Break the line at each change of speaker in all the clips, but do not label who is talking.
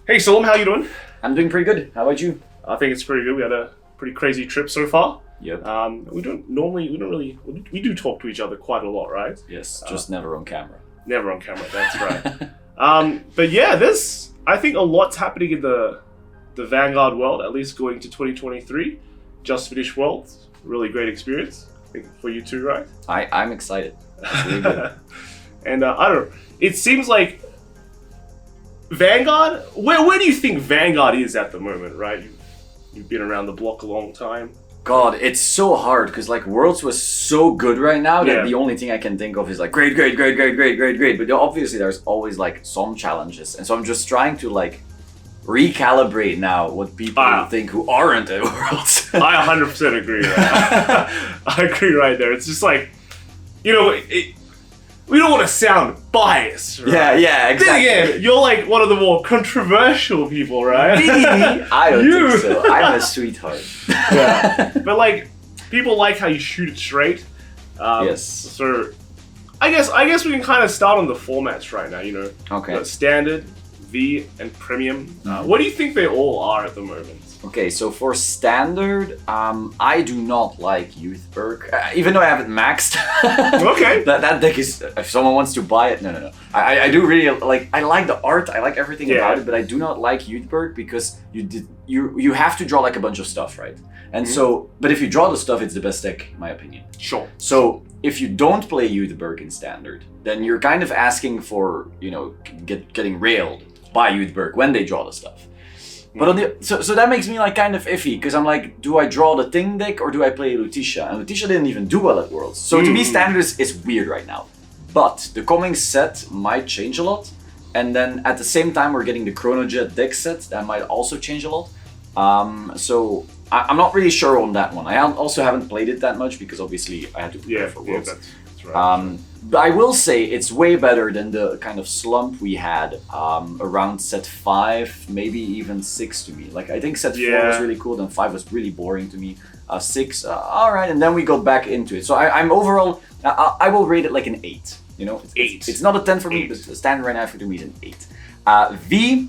Hey Solemn, how you doing?
I'm doing pretty good. How about you?
I think it's pretty good. We had a pretty crazy trip so far.
Yep.
We do talk to each other quite a lot, right?
Yes, just never on camera.
Never on camera, that's right. But yeah, I think a lot's happening in the Vanguard world, at least going to 2023. Just finished Worlds, really great experience. I think for you too, right?
I'm excited. It's really good.
And I don't know, it seems like Vanguard, where do you think Vanguard is at the moment, right? You've been around the block a long time.
God, it's so hard because like Worlds was so good right now that the only thing I can think of is like great. But obviously there's always like some challenges, and so I'm just trying to like recalibrate now what people think who aren't at Worlds.
I 100% agree. Right? I agree right there. It's just like, we don't want to sound biased, right?
Yeah, exactly.
Then again, you're like one of the more controversial people, right?
Me? I don't think so. I'm a sweetheart.
Yeah. But like, people like how you shoot it straight.
Yes.
So, I guess we can kind of start on the formats right now,
Okay.
The standard, V, and premium. What do you think they all are at the moment?
Okay, so for standard, I do not like Youth Berg, even though I have it maxed.
Okay.
That deck is, if someone wants to buy it, no. I do really like, I like the art, I like everything about it, but I do not like Youth Berg because you have to draw like a bunch of stuff, right? And so, but if you draw the stuff, it's the best deck, in my opinion.
Sure.
So if you don't play Youth Berg in standard, then you're kind of asking for, getting railed by Youth Berg when they draw the stuff. But so that makes me like kind of iffy because I'm like, do I draw the Ting deck or do I play Lutetia? And Lutetia didn't even do well at Worlds. So to me, standard is weird right now. But the coming set might change a lot. And then at the same time, we're getting the Chronojet deck set that might also change a lot. So I'm not really sure on that one. I also haven't played it that much because obviously I had to prepare for Worlds.
That's right.
But I will say it's way better than the kind of slump we had around set 5, maybe even 6 to me. Like I think set 4 was really cool, then 5 was really boring to me. 6, all right, and then we go back into it. So I'm overall, I will rate it like an 8. It's not a 10 for me, but the standard right now for me is an 8. V,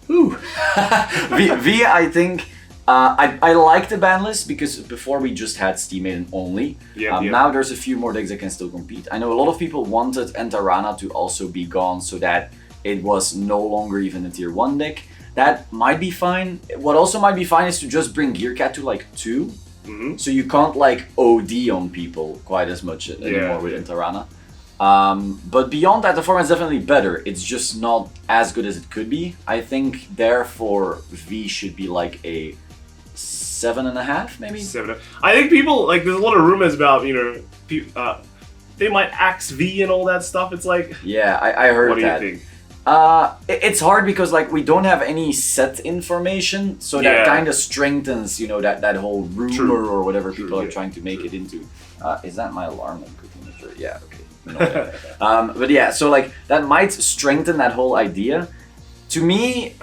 V, I think. I like the ban list because before we just had Steam Maiden only. Now there's a few more decks that can still compete. I know a lot of people wanted Entarana to also be gone so that it was no longer even a tier 1 deck. That might be fine. What also might be fine is to just bring Gearcat to like 2. So you can't like OD on people quite as much anymore with Entarana. But beyond that, the format's definitely better. It's just not as good as it could be. I think therefore V should be like a 7.5, maybe? 7.
I think people, like, there's a lot of rumors about, they might axe V and all that stuff. It's like...
Yeah, I heard that.
What do you think?
It's hard because, like, we don't have any set information, so that kind of strengthens, that whole rumor or whatever people are trying to make it into. Is that my alarm? I'm cooking it. Yeah, okay. But yeah, so, like, that might strengthen that whole idea. To me,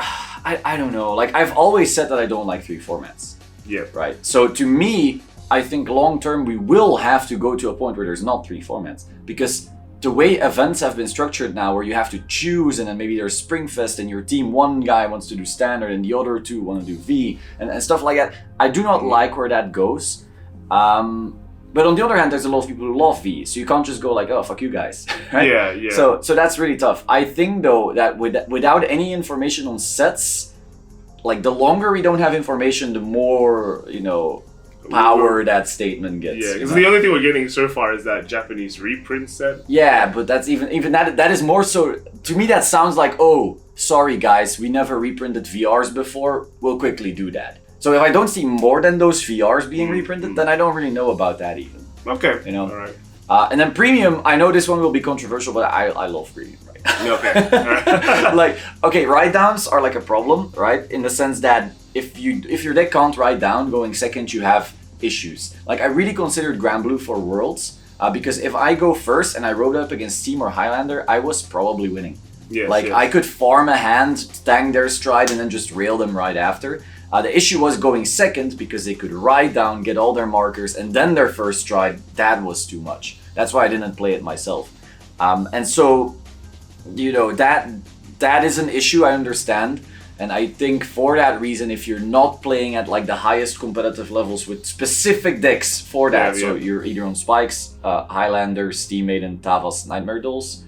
I don't know. Like, I've always said that I don't like 3 formats.
Yeah.
Right. So to me, I think long term we will have to go to a point where there's not 3 formats because the way events have been structured now, where you have to choose, and then maybe there's Springfest, and your team one guy wants to do standard, and the other 2 want to do V, and stuff like that. I do not like where that goes. But on the other hand, there's a lot of people who love V, so you can't just go like, oh, fuck you guys. Right?
Yeah.
So that's really tough. I think though that without any information on sets, like the longer we don't have information, the more, power that statement gets.
Yeah, because the only thing we're getting so far is that Japanese reprint set.
Yeah, but that's even that is more so, to me that sounds like, oh, sorry guys, we never reprinted VRs before, we'll quickly do that. So if I don't see more than those VRs being reprinted, then I don't really know about that even.
Okay.
All
right.
And then premium, I know this one will be controversial, but I love premium.
Okay.
Like, okay, write downs are like a problem, right? In the sense that if your deck can't write down, going second, you have issues. Like, I really considered Granblue for Worlds because if I go first and I rode up against Team or Highlander, I was probably winning.
Yes,
I could farm a hand, tank their stride, and then just rail them right after. The issue was going second because they could ride down, get all their markers, and then their first stride. That was too much. That's why I didn't play it myself. And so, that is an issue, I understand. And I think for that reason, if you're not playing at like the highest competitive levels with specific decks for that, so you're either on Spikes, Highlander, Steam Maiden, Tavas, Nightmare Dolls,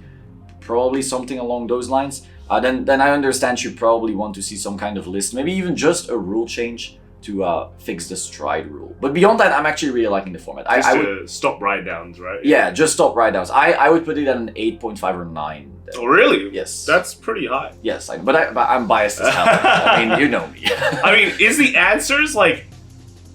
probably something along those lines, then I understand you probably want to see some kind of list, maybe even just a rule change to fix the stride rule. But beyond that, I'm actually really liking the format.
I would stop ride downs, right?
Yeah, just stop ride downs. I would put it at an 8.5 or 9.
Oh, really?
Yes.
That's pretty high.
Yes, but I'm biased as hell. I mean, you know me.
I mean, is the answers like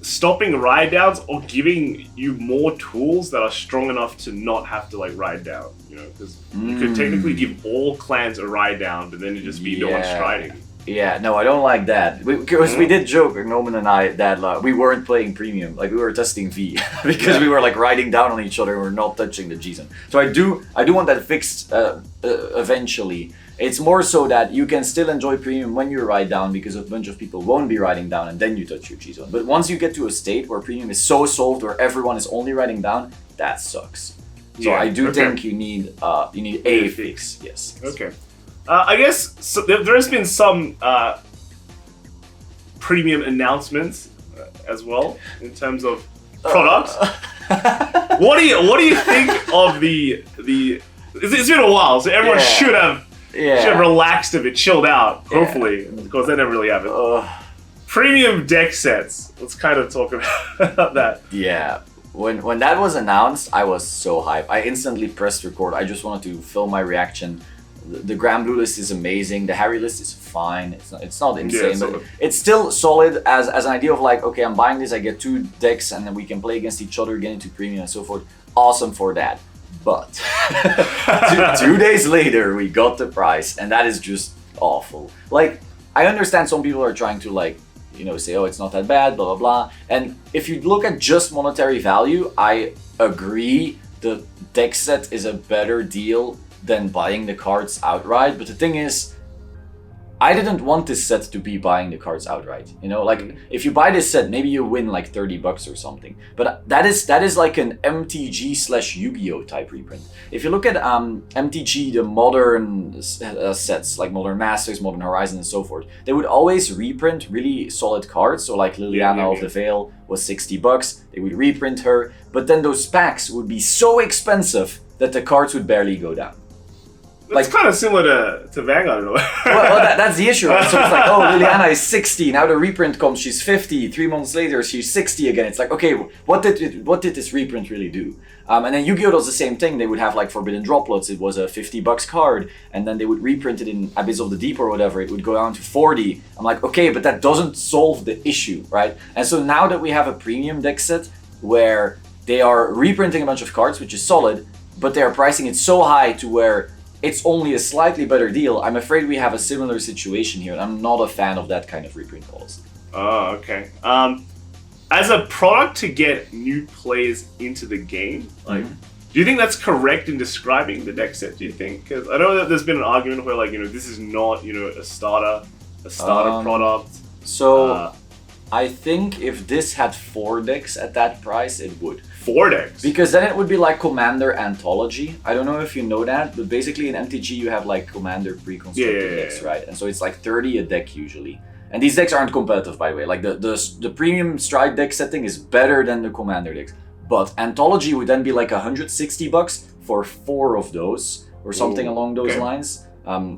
stopping ride downs or giving you more tools that are strong enough to not have to like ride down? You know, because you could technically give all clans a ride down, but then it just be no one striding.
Yeah, no, I don't like that. Because we did joke, Noman and I, that we weren't playing premium. Like we were testing V because we were like riding down on each other and we're not touching the G-Zone. So I do want that fixed eventually. It's more so that you can still enjoy premium when you ride down because a bunch of people won't be riding down and then you touch your G-Zone. But once you get to a state where premium is so solved where everyone is only riding down, that sucks. So I do think you need a fix. Yes.
Okay. I guess so there has been some premium announcements as well in terms of products. What do you think of the? It's been a while, so everyone should have relaxed a bit, chilled out. Hopefully, because they never really have it. Premium deck sets. Let's kind of talk about that.
Yeah. When that was announced, I was so hyped. I instantly pressed record. I just wanted to film my reaction. The Grand Blue list is amazing. The Harry list is fine. It's not insane, but it's still solid as an idea of like, okay, I'm buying this. I get 2 decks, and then we can play against each other, get into premium and so forth. Awesome for that. But 2 days later, we got the price, and that is just awful. Like, I understand some people are trying to like, say, oh, it's not that bad, blah blah blah. And if you look at just monetary value, I agree the deck set is a better deal than buying the cards outright. But the thing is, I didn't want this set to be buying the cards outright. Like if you buy this set, maybe you win like $30 or something. But that is like an MTG / Yu-Gi-Oh type reprint. If you look at MTG, the modern sets like Modern Masters, Modern Horizon, and so forth, they would always reprint really solid cards. So like Liliana of the Veil was $60. They would reprint her, but then those packs would be so expensive that the cards would barely go down.
It's kind of similar to Vanguard in a way.
well, that's the issue, right? So it's like, oh, Liliana is 60, now the reprint comes, she's 50, 3 months later she's 60 again. It's like, okay, what did this reprint really do? And then Yu-Gi-Oh does the same thing. They would have like Forbidden Droplets, it was a $50 card, and then they would reprint it in Abyss of the Deep or whatever, it would go down to 40. I'm like, okay, but that doesn't solve the issue, right? And so now that we have a premium deck set where they are reprinting a bunch of cards, which is solid, but they are pricing it so high to where it's only a slightly better deal, I'm afraid we have a similar situation here, and I'm not a fan of that kind of reprint policy.
Oh, okay. As a product to get new players into the game, like, do you think that's correct in describing the deck set, do you think? Because I know that there's been an argument where, like, this is not, a starter product.
So, I think if this had 4 decks at that price, it would.
4 decks?
Because then it would be like Commander Anthology. I don't know if you know that, but basically in MTG you have like Commander pre-constructed decks, right? And so it's like 30 a deck usually. And these decks aren't competitive, by the way. Like the premium Stride deck setting is better than the Commander decks. But Anthology would then be like $160 for 4 of those, or something along those lines.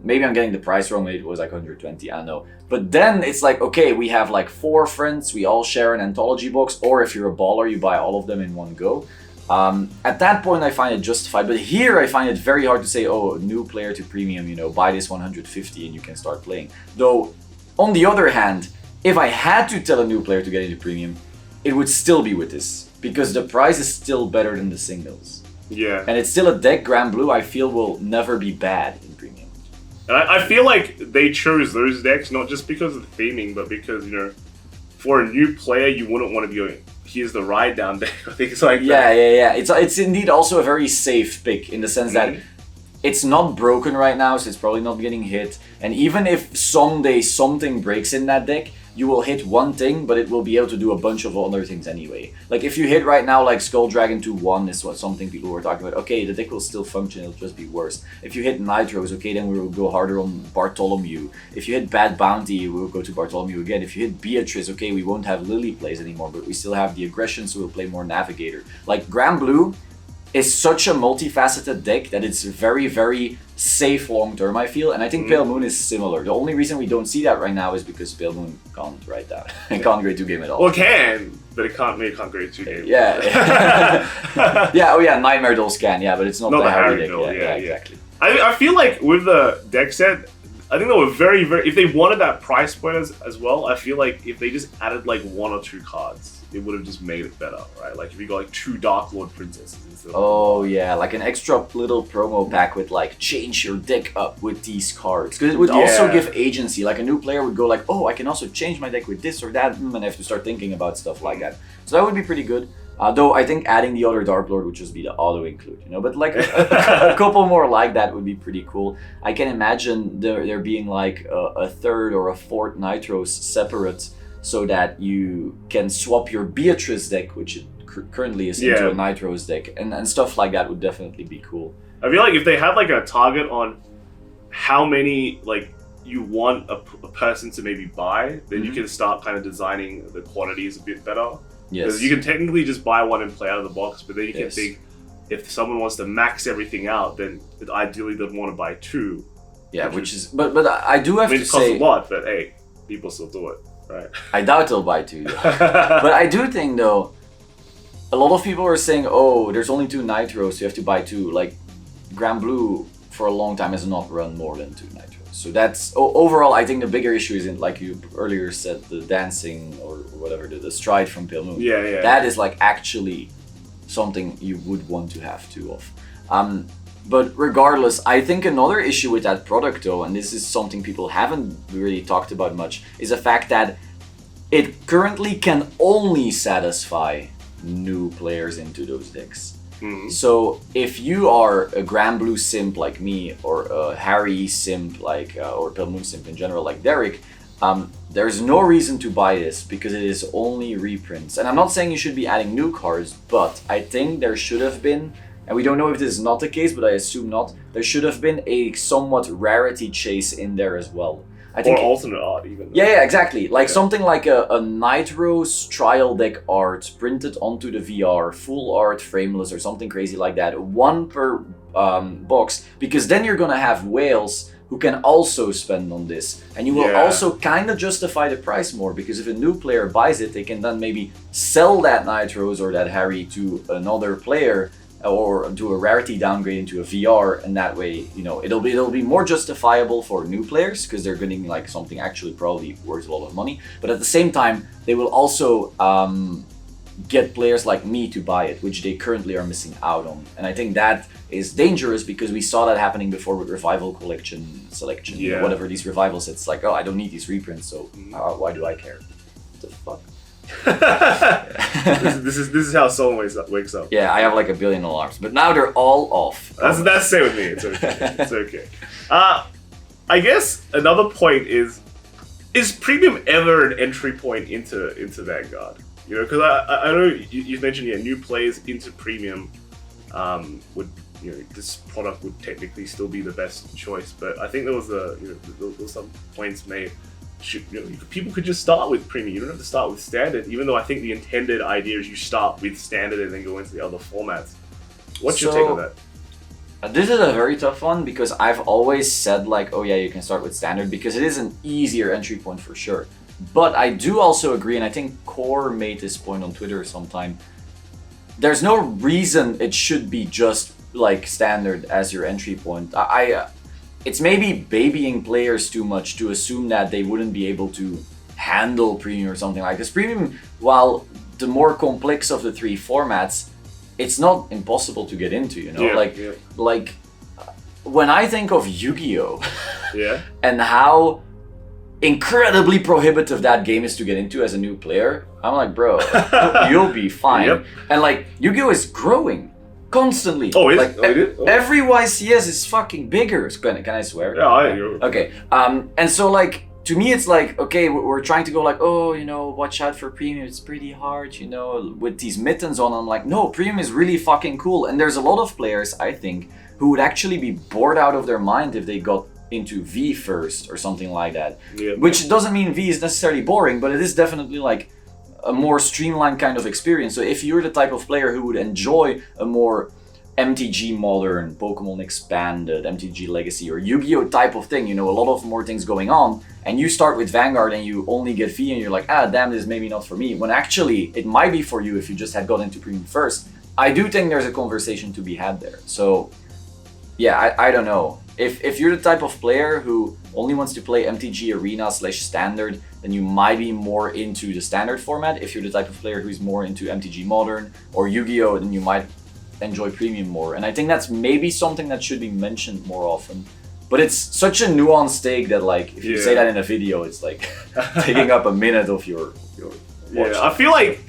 Maybe I'm getting the price wrong, maybe it was like 120, I don't know. But then it's like, okay, we have like 4 friends, we all share an Anthology box, or if you're a baller, you buy all of them in one go. At that point, I find it justified, but here I find it very hard to say, oh, new player to premium, buy this 150 and you can start playing. Though, on the other hand, if I had to tell a new player to get into premium, it would still be with this, because the price is still better than the singles.
Yeah.
And it's still a deck, Grand Blue, I feel will never be bad in premium.
And I feel like they chose those decks not just because of the theming, but because, for a new player, you wouldn't want to be going, here's the ride down deck. I think it's like
that. Yeah. It's indeed also a very safe pick in the sense that it's not broken right now, so it's probably not getting hit. And even if someday something breaks in that deck, you will hit one thing, but it will be able to do a bunch of other things anyway. Like if you hit right now, like Skull Dragon 2-1 is what something people were talking about. Okay, the deck will still function, it'll just be worse. If you hit Nitros, okay, then we will go harder on Bartholomew. If you hit Bad Bounty, we will go to Bartholomew again. If you hit Beatrice, okay, we won't have Lily plays anymore, but we still have the aggression, so we'll play more Navigator. Like Grand Blue is such a multifaceted deck that it's very, very safe long term, I feel, and I think Pale Moon is similar. The only reason we don't see that right now is because Pale Moon can't write that. It can't grade 2 game at all.
Well, it can, but it can't grade 2 game.
Yeah. Yeah, oh yeah, Nightmare Dolls can, yeah, but it's not the Harry deck.
Doll,
yeah, exactly.
I feel like with the deck set, I think they were very, very, if they wanted that price point as well, I feel like if they just added like 1 or 2 cards, it would have just made it better, right? Like if you got like 2 Dark Lord Princesses instead of...
Oh yeah, like an extra little promo pack with like change your deck up with these cards. Because it would also give agency. Like a new player would go like, oh, I can also change my deck with this or that, and have to start thinking about stuff like that. So that would be pretty good. Though I think adding the other Dark Lord would just be the auto include, you know. But like a couple more like that would be pretty cool. I can imagine there being like a third or a fourth Nitros separate, so that you can swap your Beatrice deck, which it currently is, into a Nitros deck, and stuff like that would definitely be cool.
I feel like if they had like a target on how many like you want a person to maybe buy, then you can start kind of designing the quantities a bit better.
Yes.
Because you can technically just buy one and play out of the box, but then you can think if someone wants to max everything out, then ideally they'd want to buy 2.
Yeah, which is but I do have to say
it costs a lot, but hey, people still do it. Right.
I doubt they'll buy 2. But I do think though, a lot of people are saying, oh, there's only 2 Nitros, so you have to buy 2. Like Grand Blue for a long time has not run more than 2 Nitros. So that's overall, I think the bigger issue isn't, like you earlier said, the dancing or whatever, the stride from Pale Moon.
Yeah.
That is like actually something you would want to have 2 of. But regardless, I think another issue with that product though, and this is something people haven't really talked about much, is the fact that it currently can only satisfy new players into those decks. So if you are a Grand Blue simp like me, or a Harry simp like, or Pale Moon simp in general like Derek, there's no reason to buy this because it is only reprints. And I'm not saying you should be adding new cards, but I think there should have been, and we don't know if this is not the case, but I assume not, there should have been a somewhat rarity chase in there as well. I think
or alternate art even.
Yeah, exactly. Like something like a Nitros trial deck art printed onto the VR, full art, frameless, or something crazy like that. 1 per box, because then you're gonna have whales who can also spend on this. And you will also kind of justify the price more, because if a new player buys it, they can then maybe sell that Nitros or that Harry to another player, or do a rarity downgrade into a VR, and that way, you know, it'll be more justifiable for new players because they're getting like something actually probably worth a lot of money. But at the same time, they will also get players like me to buy it, which they currently are missing out on. And I think that is dangerous because we saw that happening before with Revival Collection Selection, you know, whatever these revivals. It's like, oh, I don't need these reprints, so why do I care? What the fuck?
this is how someone wakes up.
Yeah, I have like a billion alarms, but now they're all off.
That's the same with me. It's okay. It's okay. I guess another point is premium ever an entry point into Vanguard? You know, because I know you mentioned new players into premium would, you know, this product would technically still be the best choice, but I think there was there was some points made. People could just start with premium. You don't have to start with standard, even though I think the intended idea is you start with standard and then go into the other formats. What's your take on that?
This is a very tough one because I've always said like, oh yeah, you can start with standard because it is an easier entry point for sure. But I do also agree, and I think Core made this point on Twitter sometime, there's no reason it should be just like standard as your entry point. It's maybe babying players too much to assume that they wouldn't be able to handle premium or something like this. Premium, while the more complex of the 3 formats, it's not impossible to get into, you know? Like when I think of Yu-Gi-Oh! And how incredibly prohibitive that game is to get into as a new player, I'm like, bro, you'll be fine. And like, Yu-Gi-Oh! Is growing. Constantly.
Oh, is
like,
it? Oh.
Every YCS is fucking bigger. Can I swear?
Yeah,
Okay. And so like to me, it's like, okay, we're trying to go like, oh, you know, watch out for premium. It's pretty hard, you know, with these mittens on. I'm like, no, premium is really fucking cool. And there's a lot of players, I think, who would actually be bored out of their mind if they got into V first or something like that.
Yeah.
Which doesn't mean V is necessarily boring, but it is definitely like a more streamlined kind of experience. So if you're the type of player who would enjoy a more MTG Modern, Pokemon Expanded, MTG Legacy, or Yu-Gi-Oh type of thing, you know, a lot of more things going on, and you start with Vanguard and you only get V and you're like, damn, this is maybe not for me, when actually it might be for you if you just had got into Premium first. I do think there's a conversation to be had there. So yeah, I don't know. If you're the type of player who only wants to play MTG Arena / Standard, then you might be more into the Standard format. If you're the type of player who's more into MTG Modern or Yu-Gi-Oh, then you might enjoy Premium more. And I think that's maybe something that should be mentioned more often. But it's such a nuanced take that, like, if you say that in a video, it's like taking up a minute of your watch.
I feel like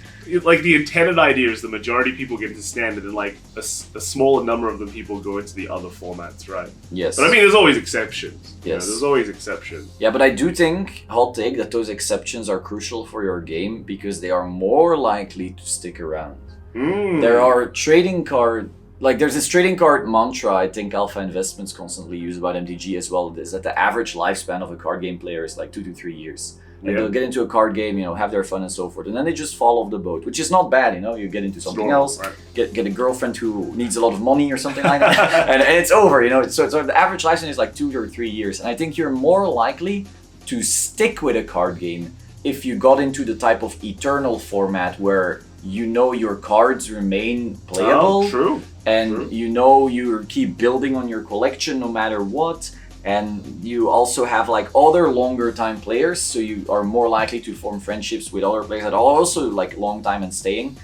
the intended idea is the majority of people get into Standard and like a smaller number of them people go into the other formats, right?
Yes.
But I mean, there's always exceptions.
Yes.
You know, there's always exceptions.
Yeah, but I do think, hot take, that those exceptions are crucial for your game because they are more likely to stick around. There are trading card, like there's this trading card mantra I think Alpha Investments constantly use about MTG as well, is that the average lifespan of a card game player is like 2 to 3 years. And they'll get into a card game, you know, have their fun and so forth, and then they just fall off the boat, which is not bad, you know. You get into something else,
right.
get a girlfriend who needs a lot of money or something like that, and it's over, you know. So the average lifespan is like 2 or 3 years, and I think you're more likely to stick with a card game if you got into the type of eternal format where you know your cards remain playable, and you know you keep building on your collection no matter what. And you also have like other longer time players, so you are more likely to form friendships with other players that are also like long time and staying.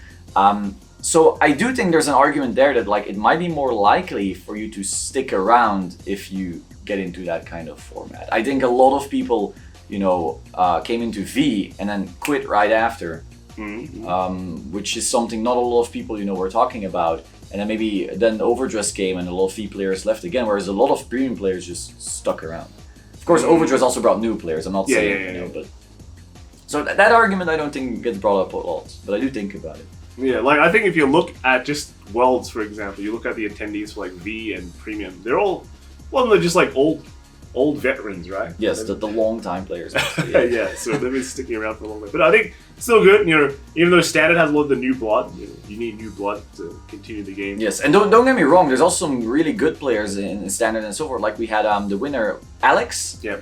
So I do think there's an argument there that like it might be more likely for you to stick around if you get into that kind of format. I think a lot of people, you know, came into V and then quit right after, which is something not a lot of people, you know, were talking about. And then maybe then the Overdress came and a lot of V players left again, whereas a lot of Premium players just stuck around. Of course, Overdress also brought new players. I'm not saying, you know, but so that argument I don't think gets brought up a lot, but I do think about it.
Yeah, like I think if you look at just Worlds, for example, you look at the attendees for like V and Premium, they're all, well, they're just like old veterans, right?
Yes, the long time players.
Yeah, so they've been sticking around for a long time. But I think still good, you know, even though Standard has a lot of the new blood, you know, you need new blood to continue the game.
Yes, and don't get me wrong, there's also some really good players in Standard and so forth. Like we had the winner, Alex.
Yeah.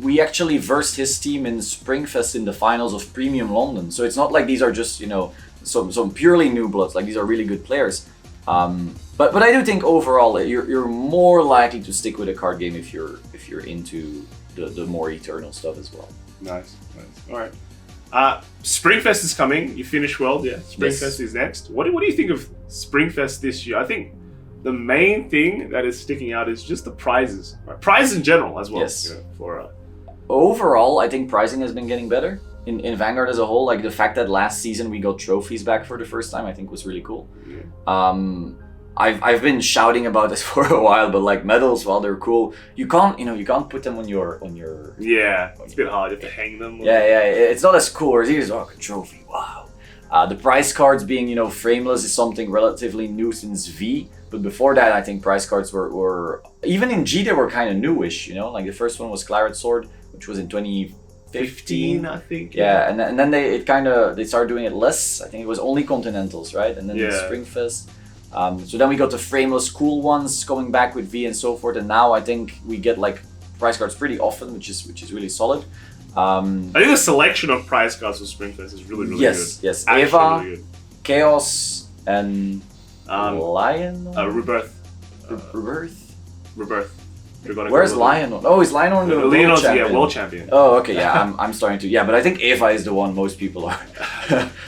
We actually versed his team in Springfest in the finals of Premium London. So it's not like these are just, you know, some purely new bloods. Like these are really good players. But I do think overall you're more likely to stick with a card game if you're into the more eternal stuff as well.
Nice. All right. Springfest is coming. You finished World, yeah. Springfest is next. What do you think of Springfest this year? I think the main thing that is sticking out is just the prizes. Right? Prizes in general as well.
Yes.
You know,
overall, I think pricing has been getting better. In Vanguard as a whole, like the fact that last season we got trophies back for the first time, I think was really cool. Yeah. I've been shouting about this for a while, but like medals, while they're cool, you can't put them on your.
Yeah, it's a bit hard. You have to hang them.
Yeah, it's not as cool as a trophy. Wow. The prize cards being, you know, frameless is something relatively new since V, but before that, I think prize cards were even in G they were kind of newish. You know, like the first one was Claret Sword, which was in 2015,
I think.
Yeah, and then they started doing it less. I think it was only Continentals, right? And then the Springfest. So then we got the frameless cool ones coming back with V and so forth, and now I think we get like prize cards pretty often, which is really solid.
I think the selection of prize cards for Springfest is really good.
Yes. Eva, really good. Chaos, and Lion. Rebirth. Where's Lion? Oh, is Lion on the world champion?
World champion.
Oh, okay, yeah, I'm starting to. Yeah, but I think Eva is the one most people are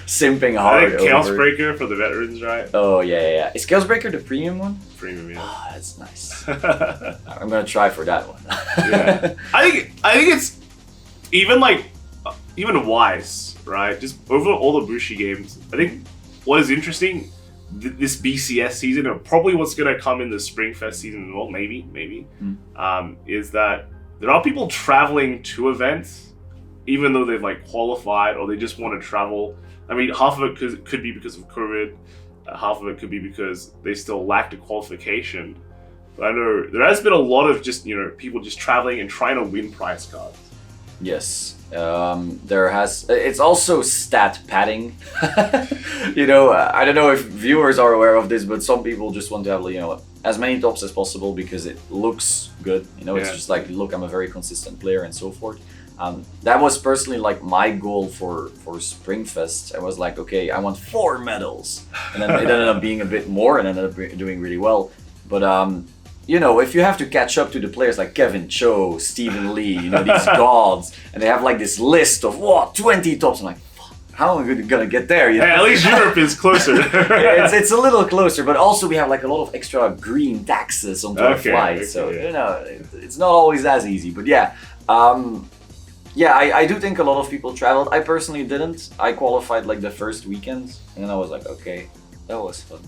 simping hard.
I think Chaos Breaker for the veterans, right?
Oh yeah. Is Chaos Breaker the premium one?
Premium, yeah.
Oh, that's nice. I'm gonna try for that one.
Yeah. I think it's even wise, right? Just over all the Bushi games, I think what is interesting this BCS season, and probably what's going to come in the Springfest season as well, maybe, is that there are people traveling to events, even though they've like qualified or they just want to travel. I mean, half of it could be because of COVID, half of it could be because they still lack the qualification. But I know there has been a lot of just, people just traveling and trying to win prize cards.
Yes. There has. It's also stat padding. I don't know if viewers are aware of this, but some people just want to have, as many tops as possible because it looks good. It's just like, look, I'm a very consistent player and so forth. That was personally like my goal for Springfest. I was like, okay, I want 4 medals, and then it ended up being a bit more, and ended up doing really well. But if you have to catch up to the players like Kevin Cho, Stephen Lee, these gods, and they have like this list of 20 tops, I'm like, fuck, how am I gonna get there?
Hey, at least Europe is closer.
it's a little closer, but also we have like a lot of extra green taxes onto our flights, so it's not always as easy. But I do think a lot of people traveled. I personally didn't. I qualified like the first weekend, and then I was like, okay, that was fun.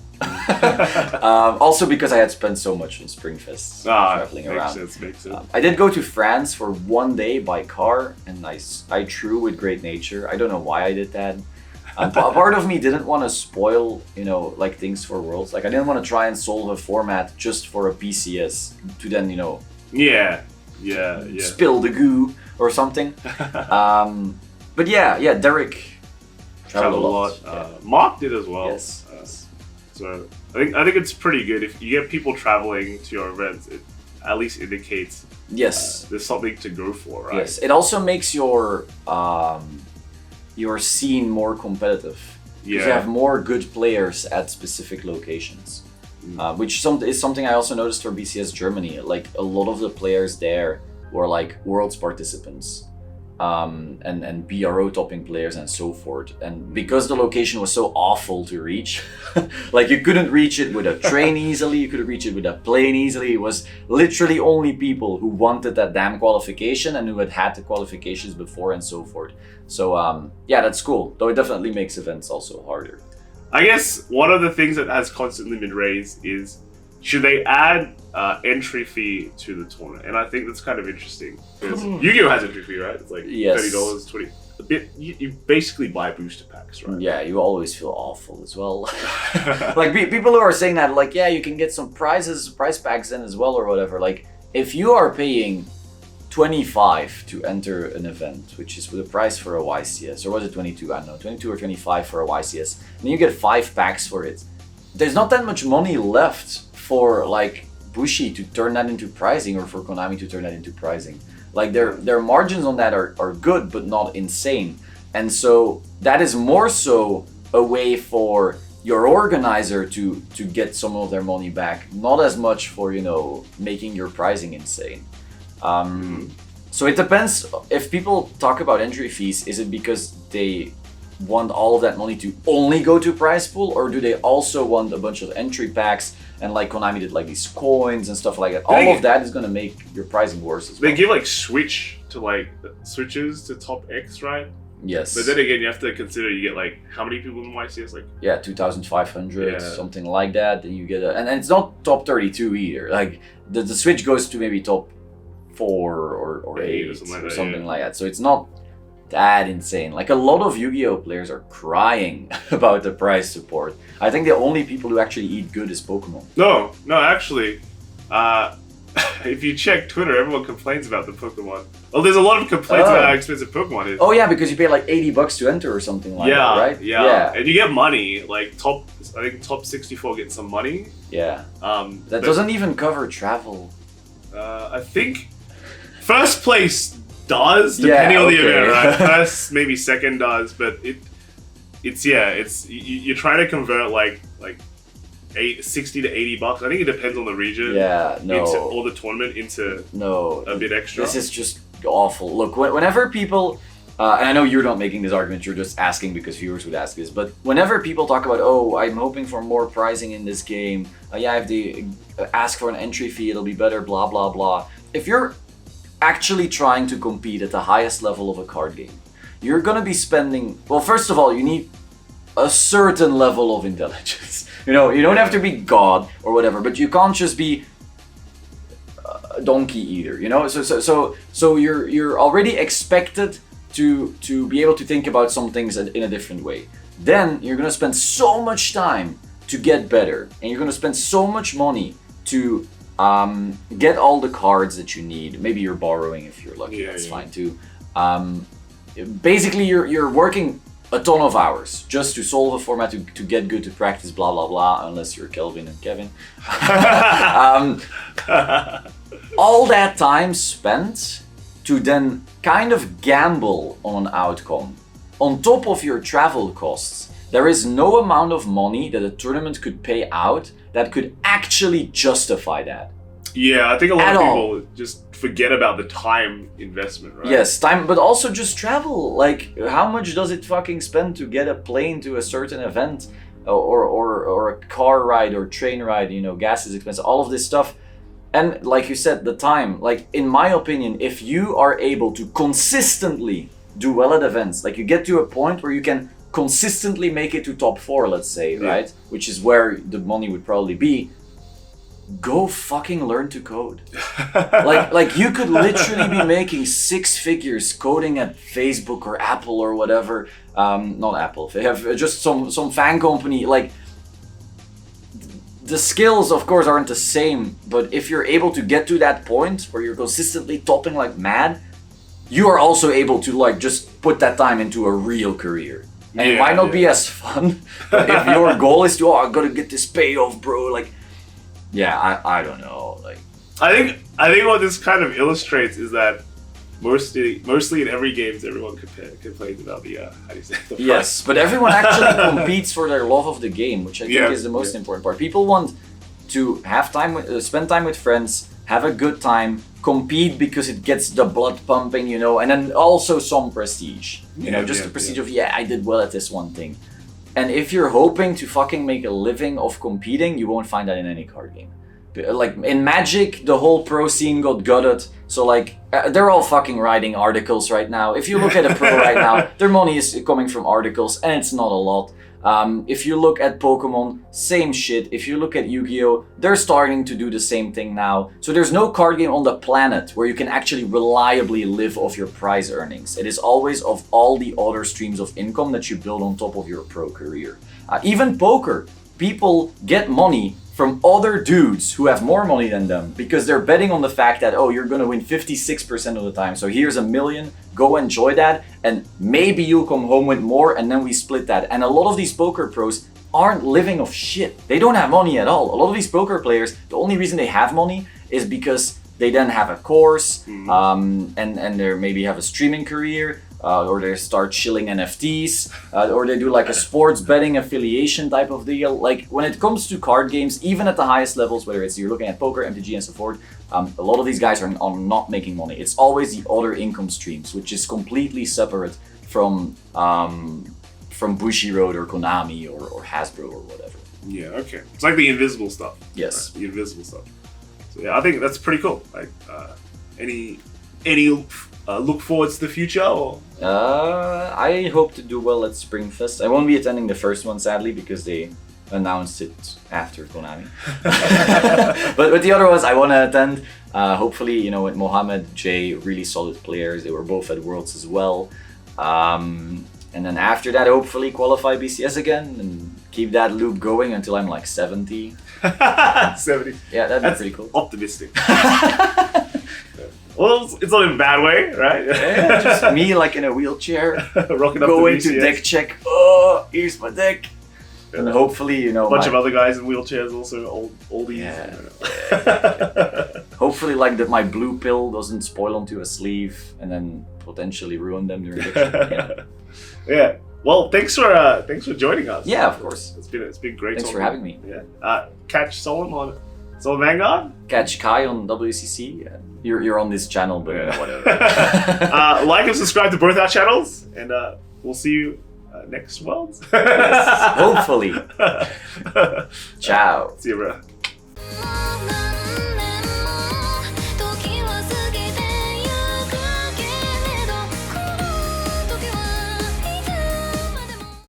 Also because I had spent so much on Springfest traveling around.
Makes sense.
I did go to France for 1 day by car, and I threw with great nature. I don't know why I did that. Part of me didn't want to spoil, like things for Worlds. Like I didn't want to try and solve a format just for a PCS to then, spill the goo or something. But Derek
traveled a lot. Mark did as well.
Yes.
So I think it's pretty good if you get people traveling to your events. It at least indicates there's something to go for, right?
Yes. It also makes your scene more competitive. Because you have more good players at specific locations. Which is something I also noticed for BCS Germany. Like a lot of the players there were like Worlds participants, and BRO topping players and so forth. And because the location was so awful to reach, like you couldn't reach it with a train easily, you couldn't reach it with a plane easily. It was literally only people who wanted that damn qualification and who had the qualifications before and so forth. So that's cool. Though it definitely makes events also harder.
I guess one of the things that has constantly been raised is, should they add entry fee to the tournament? And I think that's kind of interesting because Yu-Gi-Oh has entry fee, right? It's like $30, $20. A bit. You basically buy booster packs, right?
Yeah, you always feel awful as well. Like people who are saying that, like, you can get some prize packs in as well or whatever. Like, if you are paying $25 to enter an event, which is the price for a YCS, or was it 22? I don't know, 22 or 25 for a YCS, and you get 5 packs for it. There's not that much money left for like Bushi to turn that into pricing, or for Konami to turn that into pricing. Like their margins on that are good, but not insane. And so that is more so a way for your organizer to get some of their money back, not as much for, making your pricing insane. So it depends. If people talk about entry fees, is it because they want all of that money to only go to prize pool, or do they also want a bunch of entry packs, and like Konami did like these coins and stuff like that? All of that is going to make your pricing worse as well.
They give like switches to top X, right?
Yes.
But then again, you have to consider you get like how many people in YCS? Like
2,500, something like that. Then you get and it's not top 32 either. Like the switch goes to maybe top 4 or 8 or something like that. So it's not that insane. Like a lot of Yu-Gi-Oh players are crying about the price support. I think the only people who actually eat good is Pokemon.
No, actually, if you check Twitter, everyone complains about the Pokemon. Well, there's a lot of complaints about how expensive Pokemon is.
Oh yeah, because you pay like $80 to enter or something like that, right?
Yeah, and you get money. Like I think top 64 gets some money.
Yeah. That doesn't even cover travel.
I think first place does, depending on the event, right? First, maybe second does, but it's you're trying to convert like 60 to $80. I think it depends on the region. Or the tournament into a bit extra.
This is just awful. Look, whenever people, and I know you're not making this argument, you're just asking because viewers would ask this, but whenever people talk about, I'm hoping for more pricing in this game, if they ask for an entry fee, it'll be better, blah, blah, blah. If you're actually trying to compete at the highest level of a card game, you're gonna be spending, well, first of all, you need a certain level of intelligence. You know, you don't have to be God or whatever, but you can't just be a donkey either. You know, so you're already expected to be able to think about some things in a different way. Then you're gonna spend so much time to get better, and you're gonna spend so much money to get all the cards that you need. Maybe you're borrowing if you're lucky. That's fine too. Basically, you're working a ton of hours just to solve a format, to get good, to practice, blah blah blah. Unless you're Kelvin and Kevin. All that time spent to then kind of gamble on an outcome. On top of your travel costs, there is no amount of money that a tournament could pay out that could actually justify that.
Yeah, I think a lot of people just forget about the time investment, right?
Yes, time, but also just travel. Like, how much does it fucking spend to get a plane to a certain event, or a car ride or train ride? You know, gas is expensive. All of this stuff. And like you said, the time, like in my opinion, if you are able to consistently do well at events, like you get to a point where you can consistently make it to top 4, let's say, right? Which is where the money would probably be. Go fucking learn to code. like you could literally be making 6 figures coding at Facebook or Apple or whatever. Not Apple. They have just some fan company. Like, the skills, of course, aren't the same, but if you're able to get to that point where you're consistently topping like mad, you are also able to like just put that time into a real career. And it might not be as fun, but if your goal is to, I gotta get this payoff, bro, like, I don't know, like.
I think what this kind of illustrates is that mostly in every games, everyone complains about the how do you say it? The
yes, but everyone actually competes for their love of the game, which I think is the most important part. People want to have time, spend time with friends, have a good time, compete because it gets the blood pumping, you know, and then also some prestige, you know, just the prestige of I did well at this one thing. And if you're hoping to fucking make a living of competing, you won't find that in any card game. Like in Magic, the whole pro scene got gutted. So like, they're all fucking writing articles right now. If you look at a pro right now, their money is coming from articles, and it's not a lot. If you look at Pokemon, same shit. If you look at Yu-Gi-Oh, they're starting to do the same thing now. So there's no card game on the planet where you can actually reliably live off your prize earnings. It is always of all the other streams of income that you build on top of your pro career. Even poker, people get money from other dudes who have more money than them because they're betting on the fact that, oh, you're gonna win 56% of the time. So here's $1 million, go enjoy that, and maybe you'll come home with more, and then we split that. And a lot of these poker pros aren't living off shit. They don't have money at all. A lot of these poker players, the only reason they have money is because they then have a course, and they maybe have a streaming career, or they start shilling NFTs, or they do like a sports betting affiliation type of deal. Like when it comes to card games, even at the highest levels, whether it's you're looking at poker, MTG, and so forth, a lot of these guys are not making money. It's always the other income streams, which is completely separate from Bushiroad or Konami or Hasbro or whatever.
Yeah, okay. It's like the invisible stuff.
Yes.
Right? The invisible stuff. So yeah, I think that's pretty cool. Like, any look forward to the future, or?
I hope to do well at Springfest. I won't be attending the first one, sadly, because they announced it after Konami. but with the other ones, I want to attend. Hopefully, you know, with Mohammed, Jay, really solid players. They were both at Worlds as well. And then after that, hopefully qualify BCS again and keep that loop going until I'm like 70.
70.
Yeah, that'd be pretty cool.
Optimistic. Well, it's not in a bad way, right?
Yeah, just me like in a wheelchair,
rocking up
going to deck check. Oh, here's my deck. And hopefully, you know,
a bunch of other guys in wheelchairs also, oldies.
Yeah. Hopefully, like that, my blue pill doesn't spoil onto a sleeve and then potentially ruin them during the
Yeah. Well, thanks for joining us.
Yeah, of course.
It's been great.
Thanks for having me.
Yeah. Catch Solemn on Solemn Vanguard.
Catch Kai on WCC. Yeah. You're on this channel, but whatever.
Like and subscribe to both our channels, and we'll see you next Worlds.
Yes, hopefully. Ciao.
See you, bro.